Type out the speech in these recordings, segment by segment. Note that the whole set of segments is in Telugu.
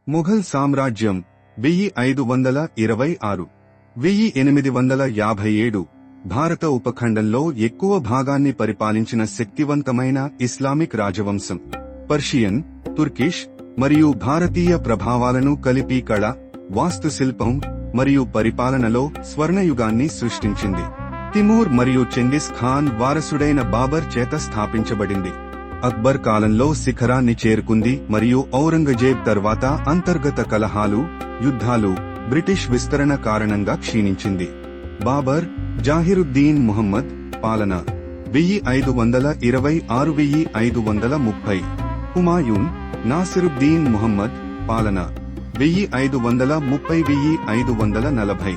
ముఘల్ సామ్రాజ్యం 1526 1857 భారత ఉపఖండంలో ఎక్కువ భాగాన్ని పరిపాలించిన శక్తివంతమైన ఇస్లామిక్ రాజవంశం. పర్షియన్, తుర్కిష్ మరియు భారతీయ ప్రభావాలను కలిపి కళ, వాస్తుశిల్పం మరియు పరిపాలనలో స్వర్ణయుగాన్ని సృష్టించింది. తిమూర్ మరియు చెంగిస్ ఖాన్ వారసుడైన బాబర్ చేత స్థాపించబడింది. అక్బర్ కాలంలో శిఖరాన్ని చేరుకుంది మరియు ఔరంగజేబ్ తర్వాత అంతర్గత కలహాలు, యుద్ధాలు, బ్రిటిష్ విస్తరణ కారణంగా క్షీణించింది. బాబర్, జాహిరుద్దీన్ ముహమ్మద్ పాలన 1526–1530. హుమాయూన్, నాసిరుద్దీన్ ముహమ్మద్ పాలన 1530–1540.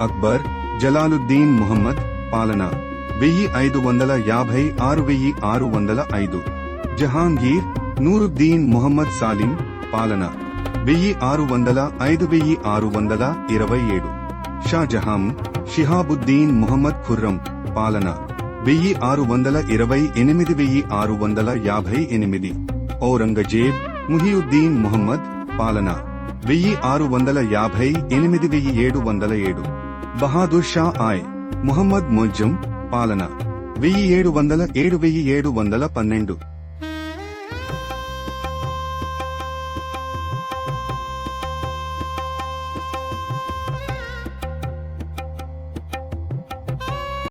అక్బర్, జలాలుద్దీన్ ముహమ్మద్ పాలన 1556–1605. జహాంగీర్, నూరుద్దీన్ ముహమ్మద్ సాలిం పాలన 1605–1627. షాజహాం, షిహాబుద్దీన్ ముహమ్మద్ ఖుర్రం పాలన 1628–1658. ఔరంగజేబ్, ముహియుద్దీన్ ముహమ్మద్ పాలన 1650–1707. బహాదుర్ షా ఆయ్ ముహమ్మద్ ముజ్జం పాలన 1707–1712.